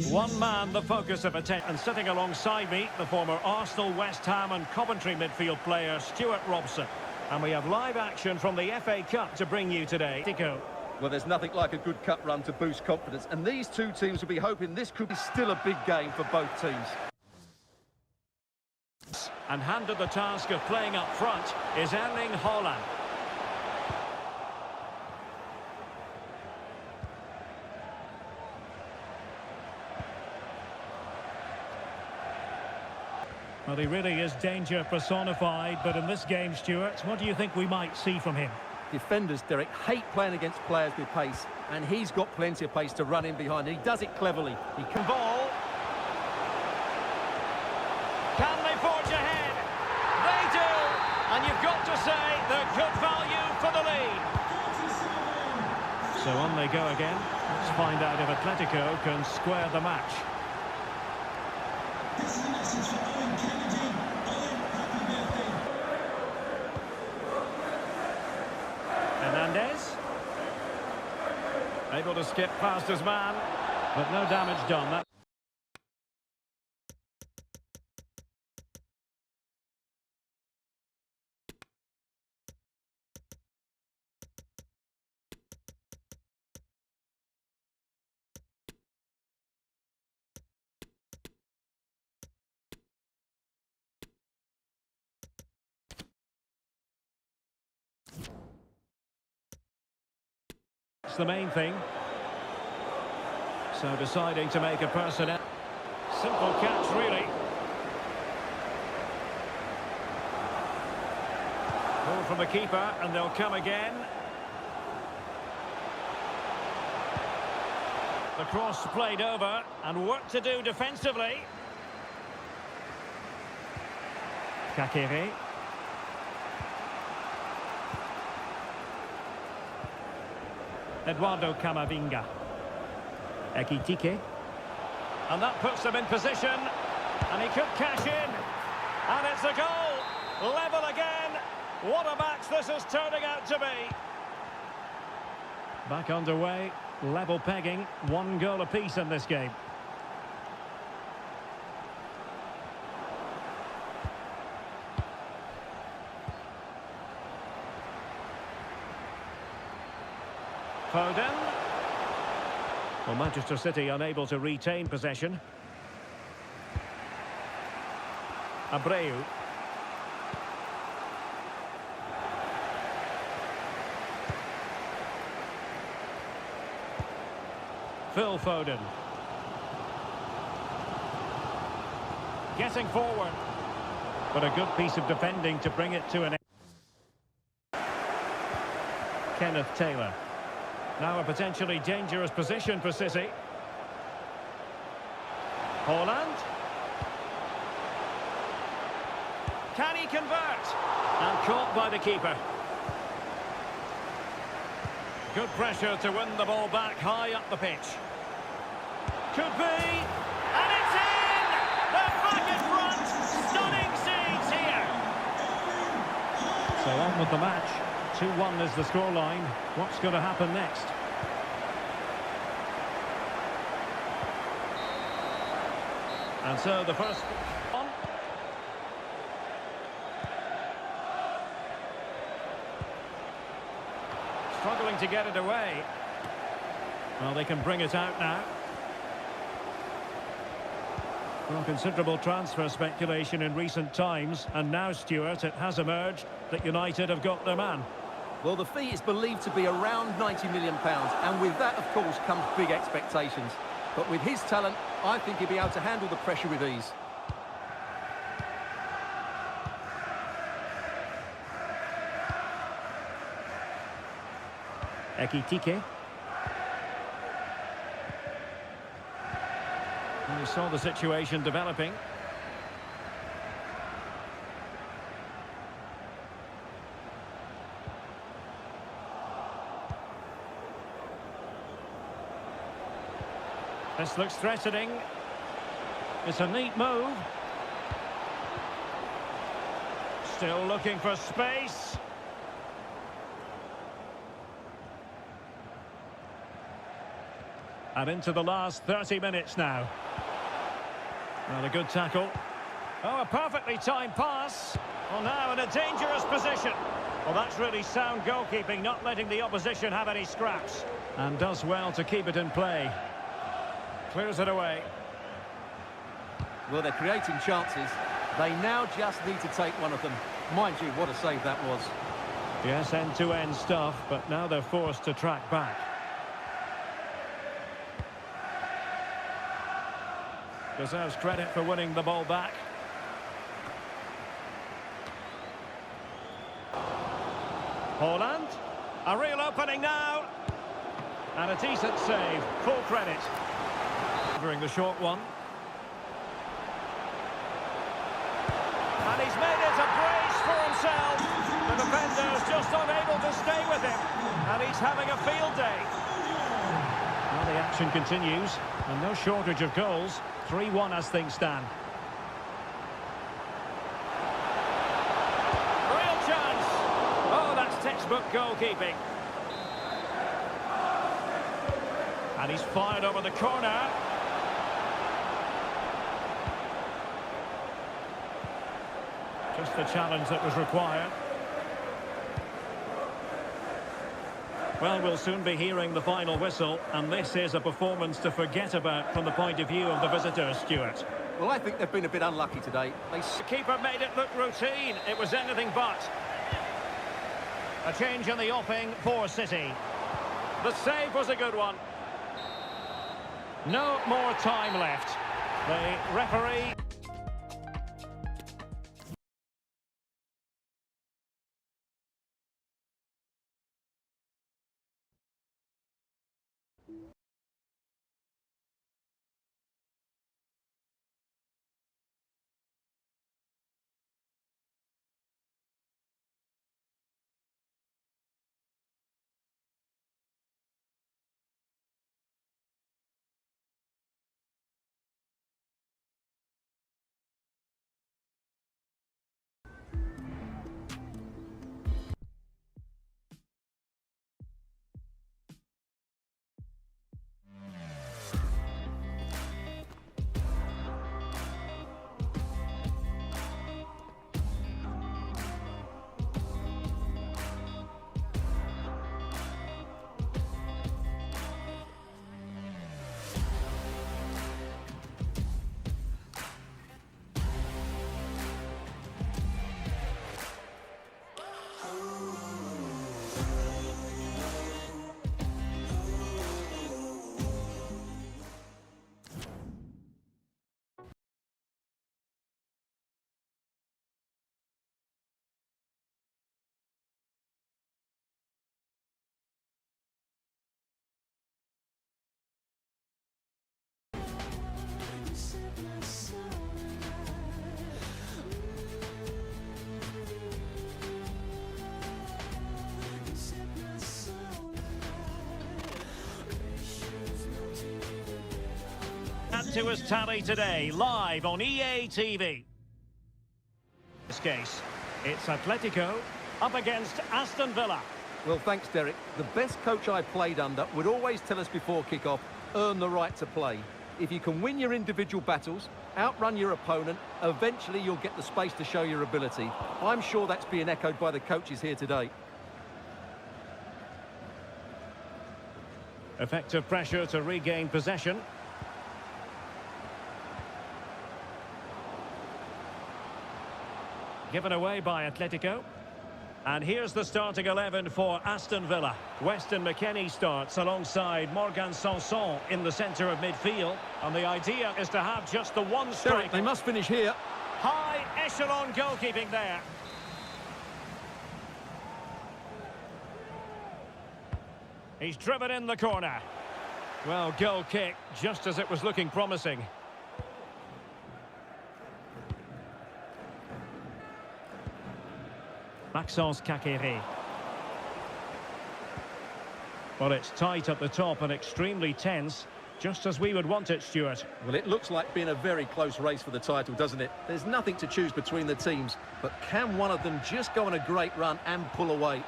One man, the focus of attention. And sitting alongside me, the former Arsenal, West Ham and Coventry midfield player, Stuart Robson. And we have live action from the FA Cup to bring you today. Well, there's nothing like a good cup run to boost confidence. And these two teams will be hoping this could be still a big game for both teams. And handed the task of playing up front is Erling Haaland. Well, he really is danger personified, but in this game, Stuart, what do you think we might see from him? Defenders, Derek, hate playing against players with pace, and he's got plenty of pace to run in behind. He does it cleverly. He can ball. Can they forge ahead? They do, and you've got to say they're good value for the lead. So on they go again. Let's find out if Atletico can square the match. This is a message for Owen Kennedy. Owen, happy birthday. Hernandez. Able to skip past his man, but no damage done. That It's the main thing. So deciding to make a personnel. Simple catch, really. Ball from the keeper, and they'll come again. The cross played over, and work to do defensively. Kakere. Eduardo Camavinga. Ekitike. And that puts them in position. And he could cash in. And it's a goal. Level again. What a match this is turning out to be. Back underway. Level pegging. 1 goal apiece in this game. Foden. Well, Manchester City unable to retain possession. Abreu. Phil Foden. Getting forward. But a good piece of defending to bring it to an end. Kenneth Taylor. Now a potentially dangerous position for City. Haaland. Can he convert? And caught by the keeper. Good pressure to win the ball back high up the pitch. Could be. And it's in! They're back in front. Stunning scenes here. So on with the match. 2-1 is the scoreline. What's going to happen next? And so the first one. Struggling to get it away. Well, they can bring it out now. Well, considerable transfer speculation in recent times. And now, Stuart, it has emerged that United have got their man. Well, the fee is believed to be around £90 million, and with that, of course, comes big expectations. But with his talent, I think he'll be able to handle the pressure with ease. Ekitike. And we saw the situation developing. This looks threatening. It's a neat move. Still looking for space. And into the last 30 minutes now. Well, a good tackle. Oh, a perfectly timed pass. Well, now in a dangerous position. Well, that's really sound goalkeeping, not letting the opposition have any scraps. And does well to keep it in play. Clears it away. Well, they're creating chances. They now just need to take one of them. Mind you, what a save that was. Yes, end-to-end stuff, but now they're forced to track back. Deserves credit for winning the ball back. Holland. A real opening now. And a decent save. Full credit. During the short one. And he's made it a brace for himself. The defender's just unable to stay with him. And he's having a field day. Well, the action continues. And no shortage of goals. 3-1 as things stand. Real chance. Oh, that's textbook goalkeeping. And he's fired over the corner. Just the challenge that was required. Well, we'll soon be hearing the final whistle, and this is a performance to forget about from the point of view of the visitors, Stuart. Well, I think they've been a bit unlucky today. The keeper made it look routine. It was anything but. A change in the offing for City. The save was a good one. No more time left. The referee... to his tally today, live on EA TV. In this case, it's Atletico up against Aston Villa. Well, thanks, Derek. The best coach I played under would always tell us before kick-off, earn the right to play. If you can win your individual battles, outrun your opponent, eventually you'll get the space to show your ability. I'm sure that's being echoed by the coaches here today. Effective pressure to regain possession. Given away by Atletico. And here's the starting 11 for Aston Villa. Weston McKennie starts alongside Morgan Sanson in the centre of midfield. And the idea is to have just the one strike. They must finish here. High echelon goalkeeping there. He's driven in the corner. Well, goal kick, just as it was looking promising. Maxence Kakere. Well, it's tight at the top and extremely tense, just as we would want it, Stuart. Well, it looks like being a very close race for the title, doesn't it? There's nothing to choose between the teams, but can one of them just go on a great run and pull away?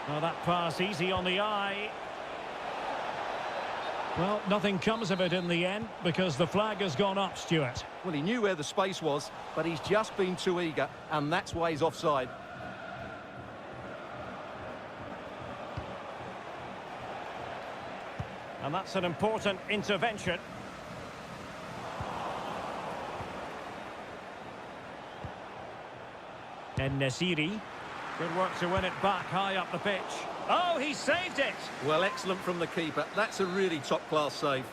Well, that pass easy on the eye. Well, nothing comes of it in the end because the flag has gone up, Stuart. Well, he knew where the space was, but he's just been too eager, and that's why he's offside. And that's an important intervention. And Nasiri. Good work to win it back high up the pitch. Oh, he saved it! Well, excellent from the keeper. That's a really top-class save.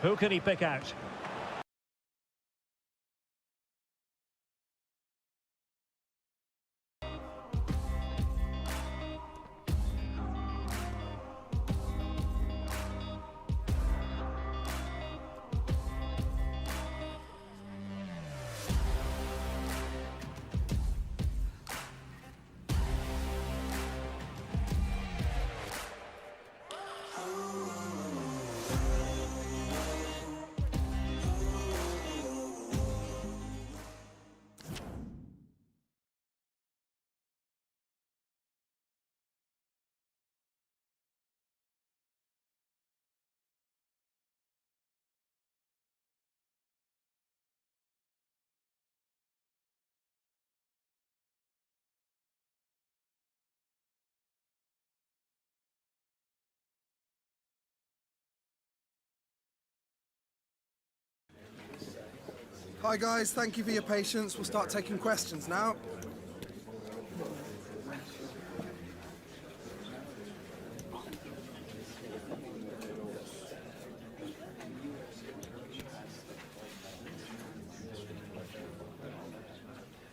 Who can he pick out? Hi guys, thank you for your patience. We'll start taking questions now.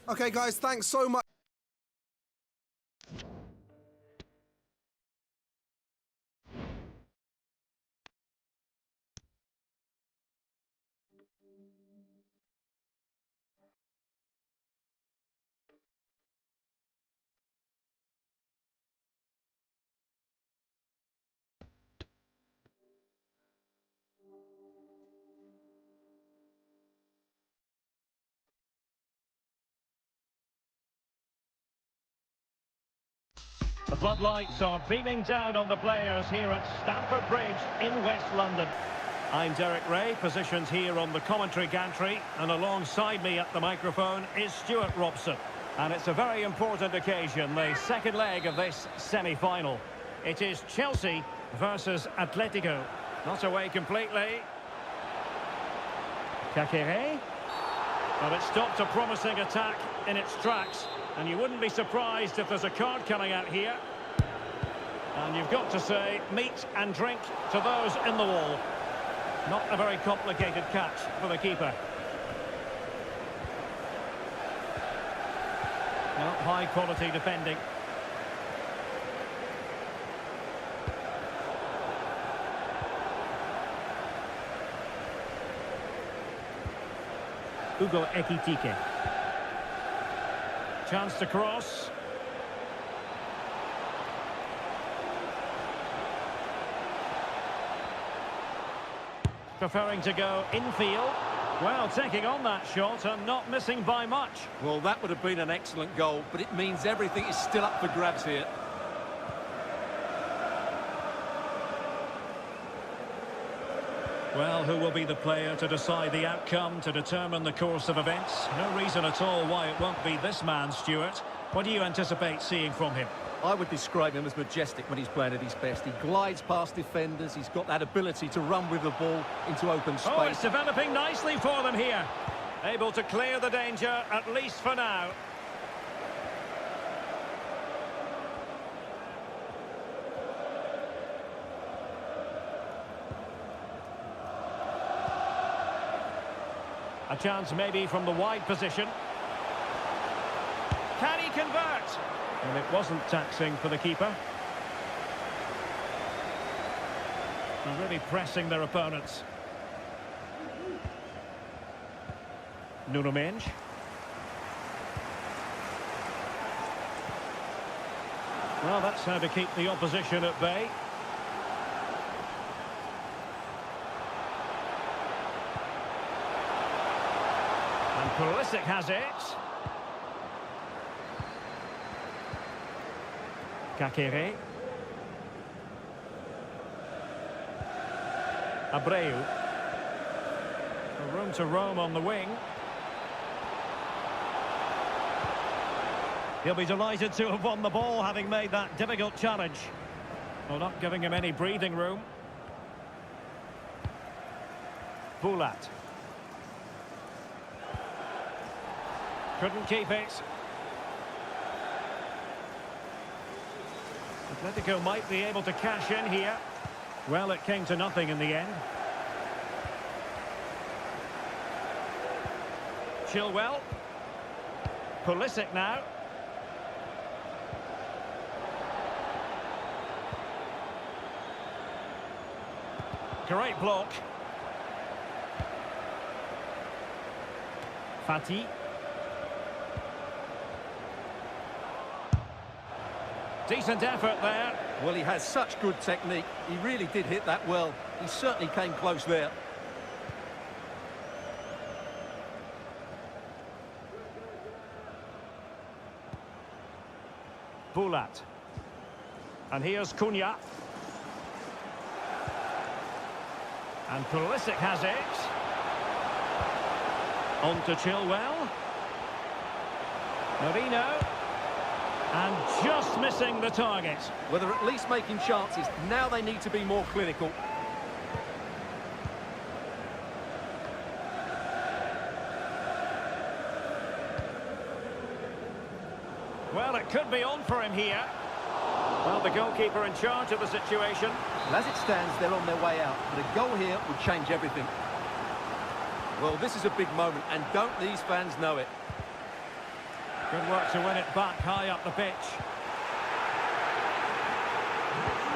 Okay guys, thanks so much. The floodlights are beaming down on the players here at Stamford Bridge in West London. I'm Derek Ray, positioned here on the commentary gantry, and alongside me at the microphone is Stuart Robson. And it's a very important occasion, the second leg of this semi-final. It is Chelsea versus Atletico. Not away completely. Kakere. But it stopped a promising attack in its tracks. And you wouldn't be surprised if there's a card coming out here. And you've got to say, meat and drink to those in the wall. Not a very complicated catch for the keeper. Well, high quality defending. Hugo Ekitike. Chance to cross. Preferring to go infield. Well, taking on that shot and not missing by much. Well, that would have been an excellent goal, but it means everything is still up for grabs here. Well, who will be the player to decide the outcome, to determine the course of events? No reason at all why it won't be this man, Stuart. What do you anticipate seeing from him? I would describe him as majestic when he's playing at his best. He glides past defenders. He's got that ability to run with the ball into open space. Oh, it's developing nicely for them here. Able to clear the danger, at least for now. A chance maybe from the wide position. Can he convert? And it wasn't taxing for the keeper. And really pressing their opponents. Nuno Mendes. Well, that's how to keep the opposition at bay. And Pulisic has it. Kakere. Abreu. Room to roam on the wing. He'll be delighted to have won the ball, having made that difficult challenge. Well, not giving him any breathing room. Bulat. Couldn't keep it. Atletico might be able to cash in here. Well, it came to nothing in the end. Chilwell. Pulisic now. Great block. Fati. Decent effort there. Well, he has such good technique. He really did hit that well. He certainly came close there. Bulat. And here's Cunha. And Pulisic has it. On to Chilwell. Marino. And just missing the target. Well, they're at least making chances. Now they need to be more clinical. Well, it could be on for him here. Well, the goalkeeper in charge of the situation. Well, as it stands, they're on their way out. But a goal here would change everything. Well, this is a big moment, and don't these fans know it? Good work to win it back high up the pitch.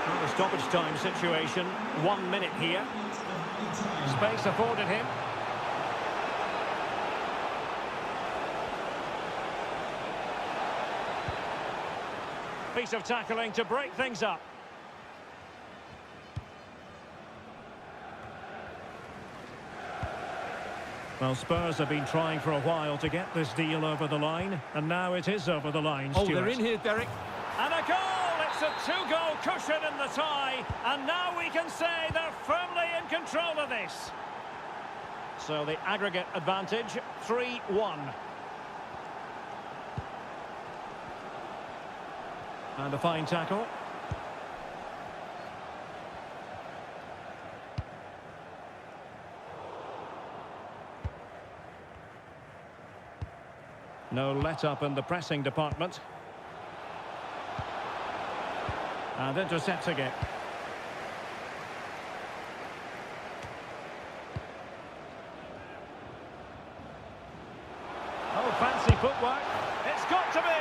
Well, the stoppage time situation. 1 minute here. Space afforded him. Piece of tackling to break things up. Well, Spurs have been trying for a while to get this deal over the line, and now it is over the line, Oh, Stuart. they're in here, Derek. And a goal! It's a two-goal cushion in the tie, and now we can say they're firmly in control of this. So the aggregate advantage, 3-1. And a fine tackle. No let-up in the pressing department. And intercepting it. Oh, fancy footwork. It's got to be.